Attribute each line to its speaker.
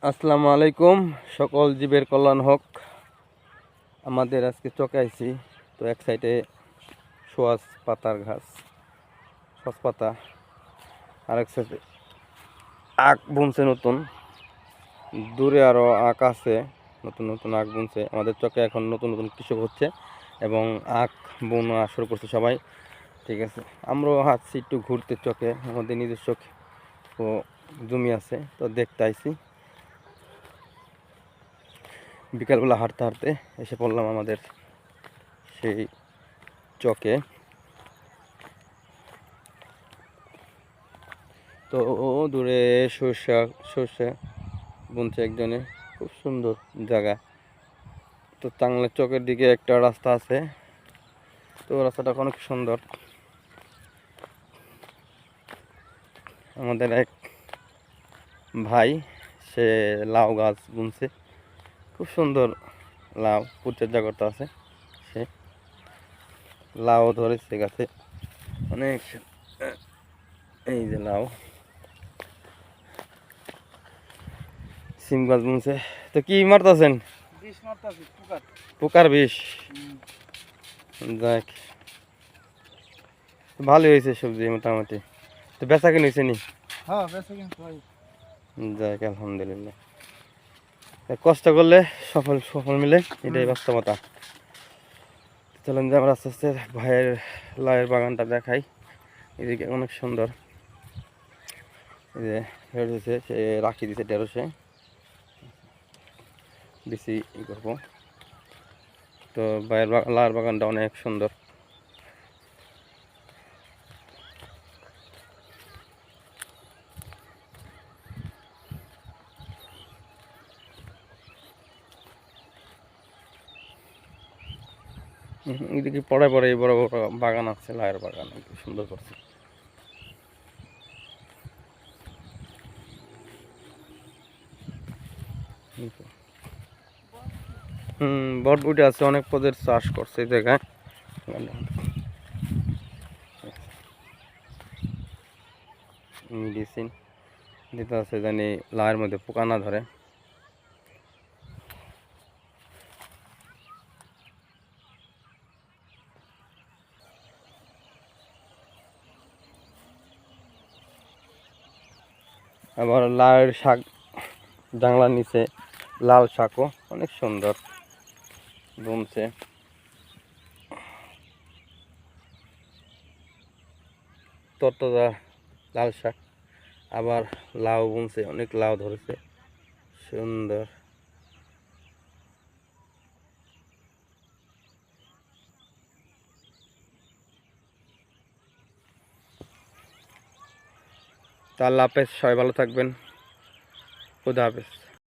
Speaker 1: আসসালামু আলাইকুম। সকল জীবের কল্যাণ হোক। আমাদের আজকে চকে আইছি, তো এক সাইডে সোয়াস পাতার ঘাস, সস পাতা, আর এক সাইডে আখ বুনছে নতুন, দূরে আরও আখ আছে, নতুন নতুন আখ বুনছে। আমাদের চকে এখন নতুন নতুন কৃষক হচ্ছে এবং আখ বোনা শুরু করছে সবাই। ঠিক আছে, আমরাও হাঁটছি একটু ঘুরতে চকে, আমাদের নিজস্ব জমি আছে, তো দেখতে আইছি। বিকালবেলা হাঁটতে হাঁটতে এসে পড়লাম আমাদের সেই চকে। তো দূরে সর্ষে বুনছে একজনে, খুব সুন্দর জায়গা। তো টাঙ্গলের চকের দিকে একটা রাস্তা আছে, তো রাস্তাটা অনেক সুন্দর। আমাদের এক ভাই, সে লাউ গাছ বুনছে, খুব সুন্দর লাউ পরিচর্যা করতে আছে। সে লাউ ধরেছে গাছে অনেক, এই যে লাউ। সিম গাছ বুনছে। তো কি মারতেছেন? পোকার বিষ। যাক, ভালোই হয়েছে সবজি মোটামুটি। তো বেচা কিনে হয়েছে নি? যাক, আলহামদুলিল্লাহ। কষ্ট করলে সফল সফল মিলে, এটাই বাস্তবতা। চলেন যে আমরা আস্তে আস্তে ভাইয়ের লাউয়ের বাগানটা দেখাই। এদিকে অনেক সুন্দর, এই যে হয়েছে, সে রাখি দিছে ঢেঁড়সে, বেশি ই করবো। তো ভাইয়ের লাউয়ের বাগানটা অনেক সুন্দর। এদিকে পরে পরে বড় বড় বাগান আছে, লাউয়ের বাগান সুন্দর করছে। বটবুটি আছে, অনেক পদের চাষ করছে এই জায়গায়। মেডিসিন দিতে আছে জানি লাউয়ের মধ্যে পোকা না ধরে। আবার লাউয়ের শাক, জাংলার নিচে লাল শাকও অনেক সুন্দর বুনছে। তরতাজা লাল শাক, আবার লাউ বুনছে, অনেক লাউ ধরেছে, সুন্দর। তা আল্লাহ হাফেজ, সবাই ভালো থাকবেন। খুদা হাফেজ।